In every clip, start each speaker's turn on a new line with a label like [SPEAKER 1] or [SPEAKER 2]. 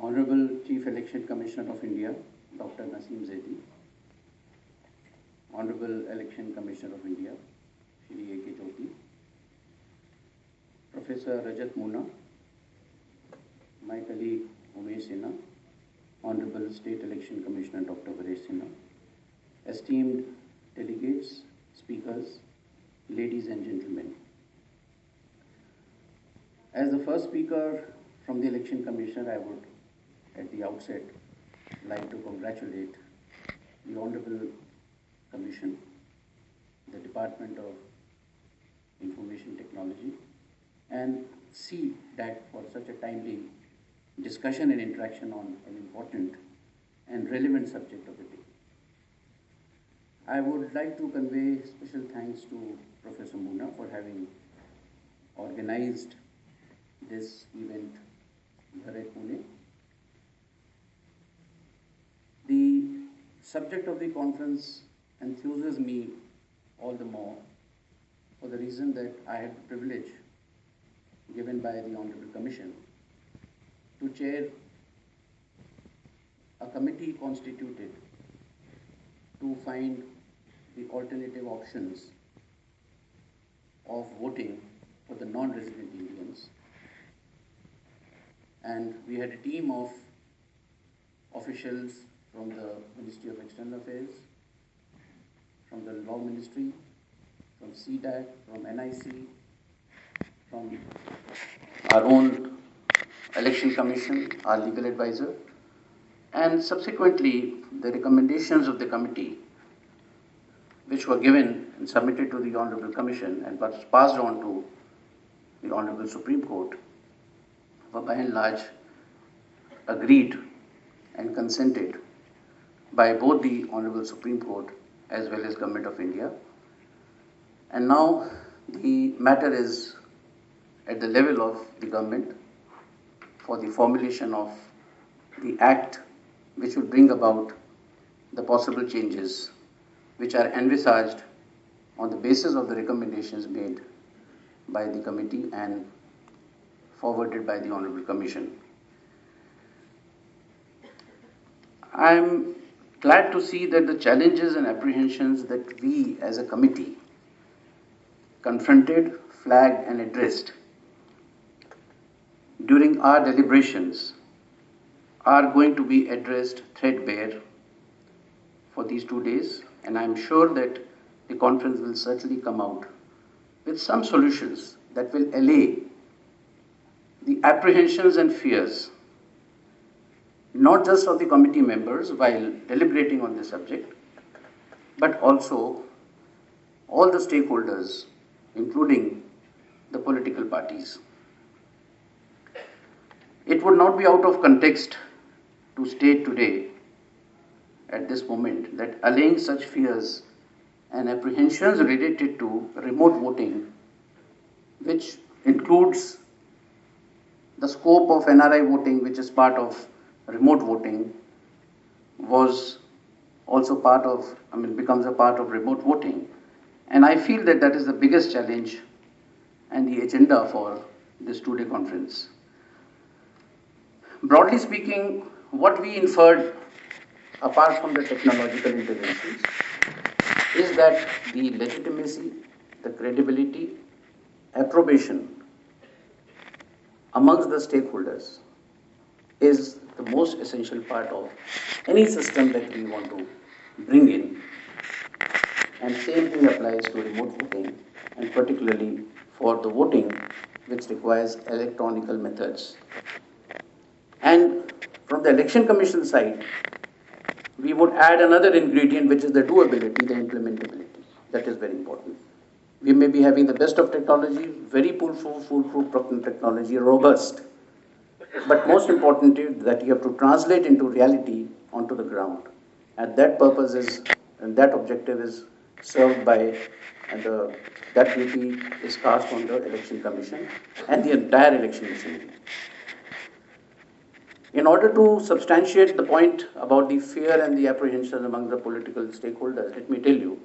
[SPEAKER 1] Honorable Chief Election Commissioner of India, Dr. Naseem Zaidi, Honorable Election Commissioner of India, Shri A.K. Jyoti, Professor Rajat Muna, my colleague Umesh Sinha, Honorable State Election Commissioner Dr. Varesh Sinha, esteemed delegates, speakers, ladies and gentlemen. As the first speaker from the Election Commission, I would at the outset like to congratulate the Honorable Commission, the Department of Information Technology, and see that for such a timely discussion and interaction on an important and relevant subject of the day. I would like to convey special thanks to Professor Muna for having organized this event here at Pune. The subject of the conference enthuses me all the more for the reason that I had the privilege given by the Honorable Commission to chair a committee constituted to find the alternative options of voting for the non-resident Indians. And we had a team of officials from the Ministry of External Affairs, from the Law Ministry, from CDAC, from NIC, from our own Election Commission, our legal advisor, and subsequently the recommendations of the committee which were given and submitted to the Honorable Commission and was passed on to the Honorable Supreme Court were by and large agreed and consented by both the Honorable Supreme Court as well as Government of India. And now the matter is at the level of the government for the formulation of the act which would bring about the possible changes which are envisaged on the basis of the recommendations made by the committee and forwarded by the Honorable Commission. I am glad to see that the challenges and apprehensions that we as a committee confronted, flagged and addressed during our deliberations are going to be addressed threadbare for these 2 days, and I am sure that the conference will certainly come out with some solutions that will allay the apprehensions and fears, not just of the committee members while deliberating on this subject, but also all the stakeholders, including the political parties. It would not be out of context to state today, at this moment, that allaying such fears and apprehensions related to remote voting, which includes the scope of NRI voting, which is part of remote voting, was also part of, becomes a part of remote voting. And I feel that that is the biggest challenge and the agenda for this 2-day conference. Broadly speaking, what we inferred, apart from the technological interventions, is that the legitimacy, the credibility, approbation amongst the stakeholders is the most essential part of any system that we want to bring in. And same thing applies to remote voting, and particularly for the voting which requires electronical methods. And from the Election Commission side, we would add another ingredient, which is the doability, the implementability. That is very important. We may be having the best of technology, very foolproof technology, robust. But most important is that you have to translate into reality onto the ground. And that purpose is, and that objective is served by, and that duty is cast on the Election Commission and the entire election machinery. In order to substantiate the point about the fear and the apprehension among the political stakeholders, let me tell you,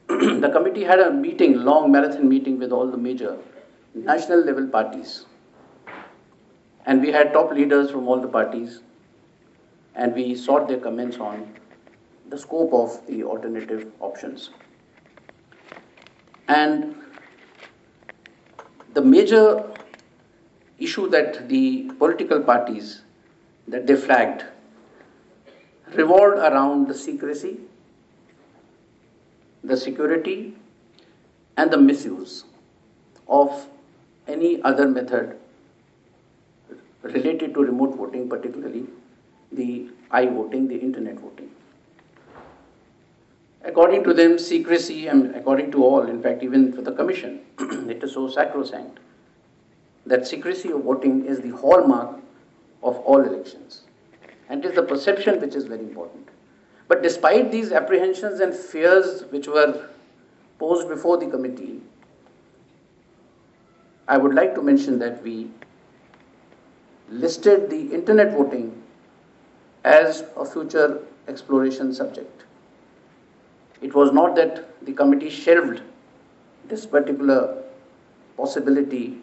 [SPEAKER 1] the committee had a meeting, long marathon meeting with all the major national level parties. And we had top leaders from all the parties and we sought their comments on the scope of the alternative options. And the major issue that the political parties that they flagged revolved around the secrecy, the security, and the misuse of any other method related to remote voting, particularly the I-voting, the internet voting. According to them, secrecy, and according to all, in fact, even for the commission, it is so sacrosanct that secrecy of voting is the hallmark of all elections. And it is the perception which is very important. But despite these apprehensions and fears which were posed before the committee, I would like to mention that we listed the internet voting as a future exploration subject. It was not that the committee shelved this particular possibility,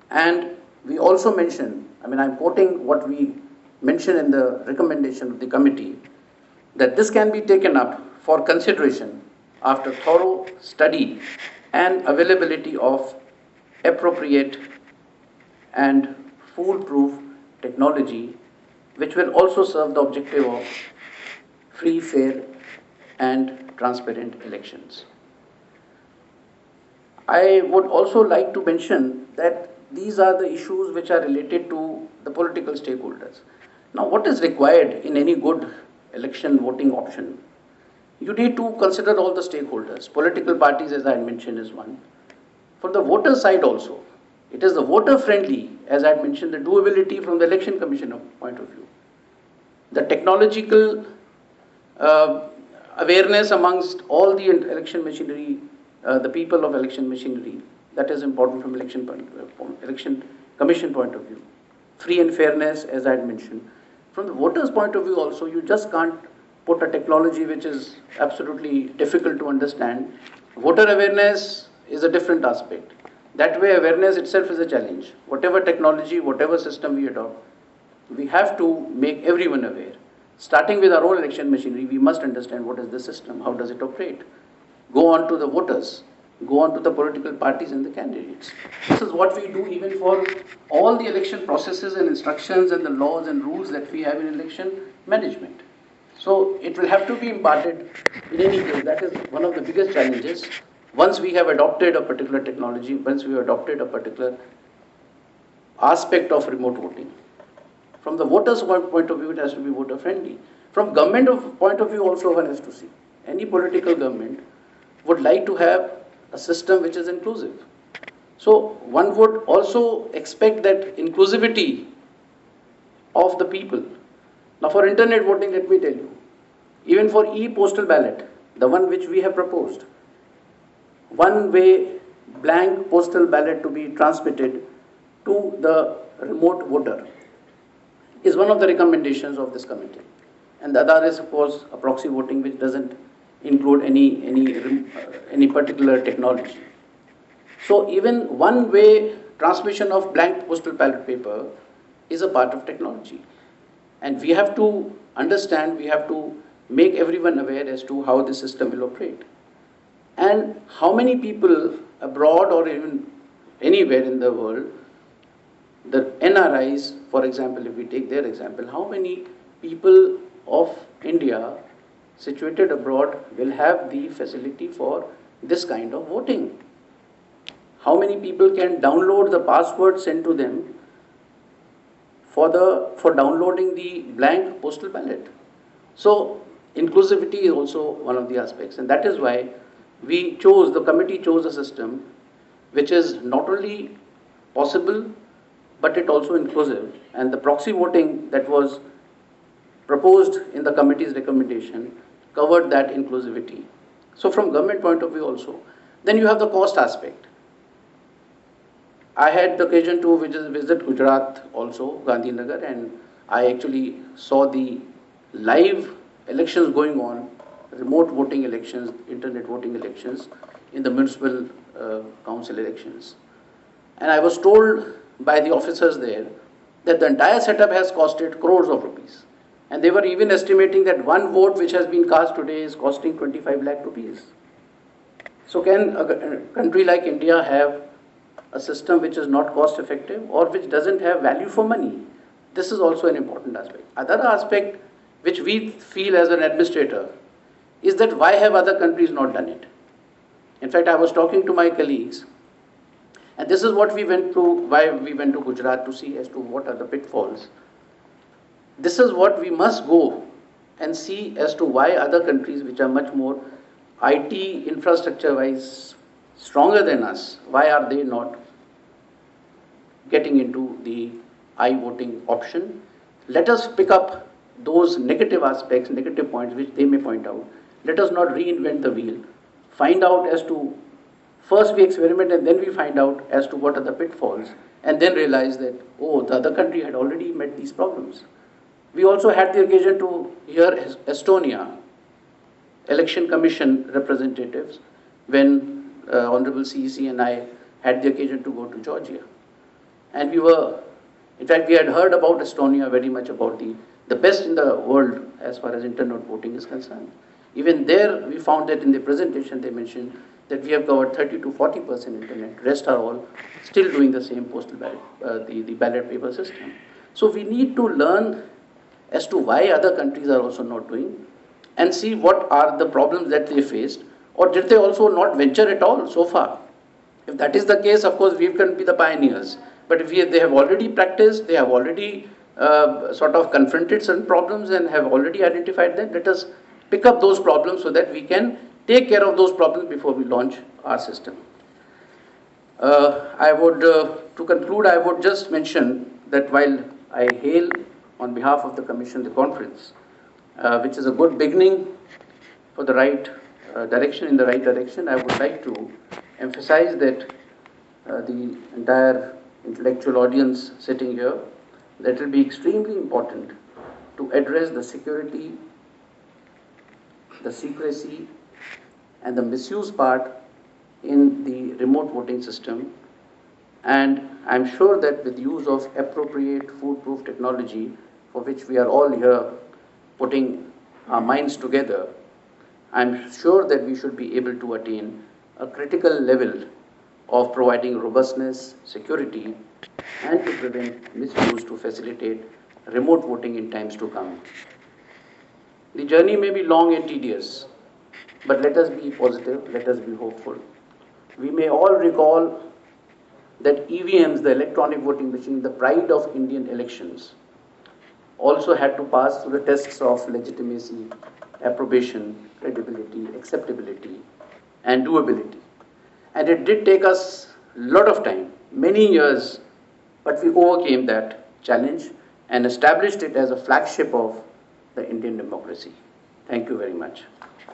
[SPEAKER 1] and we also mentioned, I'm quoting what we mentioned in the recommendation of the committee, that this can be taken up for consideration after thorough study and availability of appropriate and foolproof technology, which will also serve the objective of free, fair, and transparent elections. I would also like to mention that these are the issues which are related to the political stakeholders. Now, what is required in any good election voting option? You need to consider all the stakeholders. Political parties, as I mentioned, is one. For the voter side also, it is the voter friendly, as I mentioned, the doability from the election commission point of view. The technological awareness amongst all the election machinery, the people of election machinery, that is important from election commission point of view. Free and fairness, as I had mentioned. From the voters' point of view also, you just can't put a technology which is absolutely difficult to understand. Voter awareness is a different aspect. That way, awareness itself is a challenge. Whatever technology, whatever system we adopt, we have to make everyone aware. Starting with our own election machinery, we must understand what is the system, how does it operate. Go on to the voters, go on to the political parties and the candidates. This is what we do even for all the election processes and instructions and the laws and rules that we have in election management. So it will have to be imparted in any case. That is one of the biggest challenges. Once we have adopted a particular technology, once we have adopted a particular aspect of remote voting. From the voters' point of view, it has to be voter friendly. From government point of view also one has to see. Any political government would like to have a system which is inclusive. So one would also expect that inclusivity of the people. Now for internet voting, let me tell you, even for e-postal ballot, the one which we have proposed, one-way blank postal ballot to be transmitted to the remote voter is one of the recommendations of this committee. And the other is, of course, a proxy voting which doesn't include any particular technology. So even one-way transmission of blank postal ballot paper is a part of technology. And we have to understand, we have to make everyone aware as to how the system will operate. And how many people abroad or even anywhere in the world, the NRIs, for example, if we take their example, how many people of India situated abroad will have the facility for this kind of voting? How many people can download the password sent to them for downloading the blank postal ballot? So inclusivity is also one of the aspects, and that is why the committee chose a system which is not only possible, but it also inclusive. And the proxy voting that was proposed in the committee's recommendation covered that inclusivity. So from government point of view also. Then you have the cost aspect. I had the occasion to visit Gujarat also, Gandhinagar, and I actually saw the live elections going on, remote voting elections, internet voting elections in the municipal council elections. And I was told by the officers there that the entire setup has costed crores of rupees. And they were even estimating that one vote which has been cast today is costing 25 lakh rupees. So can a country like India have a system which is not cost effective or which doesn't have value for money? This is also an important aspect. Another aspect which we feel as an administrator is that why have other countries not done it? In fact, I was talking to my colleagues, and this is what we went through, why we went to Gujarat to see as to what are the pitfalls. This is what we must go and see as to why other countries which are much more IT infrastructure wise stronger than us, why are they not getting into the I-voting option? Let us pick up those negative aspects, negative points which they may point out. Let us not reinvent the wheel. Find out as to, first we experiment and then we find out as to what are the pitfalls and then realize that, oh, the other country had already met these problems. We also had the occasion to hear Estonia election commission representatives when Honorable CEC and I had the occasion to go to Georgia. And we were, in fact, we had heard about Estonia very much about the best in the world as far as internet voting is concerned. Even there, we found that in the presentation they mentioned that we have covered 30 to 40% internet. Rest are all still doing the same postal ballot, the ballot paper system. So we need to learn as to why other countries are also not doing and see what are the problems that they faced, or did they also not venture at all so far. If that is the case, of course, we can be the pioneers. But if they have already practiced, they have already sort of confronted certain problems and have already identified them, let us pick up those problems so that we can take care of those problems before we launch our system. To conclude, I would just mention that while I hail on behalf of the Commission the conference, which is a good beginning for the right direction, in the right direction, I would like to emphasize that the entire intellectual audience sitting here, that it will be extremely important to address the security, the secrecy, and the misuse part in the remote voting system. And I'm sure that with use of appropriate foolproof technology, for which we are all here putting our minds together, I'm sure that we should be able to attain a critical level of providing robustness, security, and to prevent misuse to facilitate remote voting in times to come. The journey may be long and tedious, but let us be positive, let us be hopeful. We may all recall that EVMs, the electronic voting machine, the pride of Indian elections, also had to pass through the tests of legitimacy, approbation, credibility, acceptability, and doability. And it did take us a lot of time, many years, but we overcame that challenge and established it as a flagship of the Indian democracy. Thank you very much.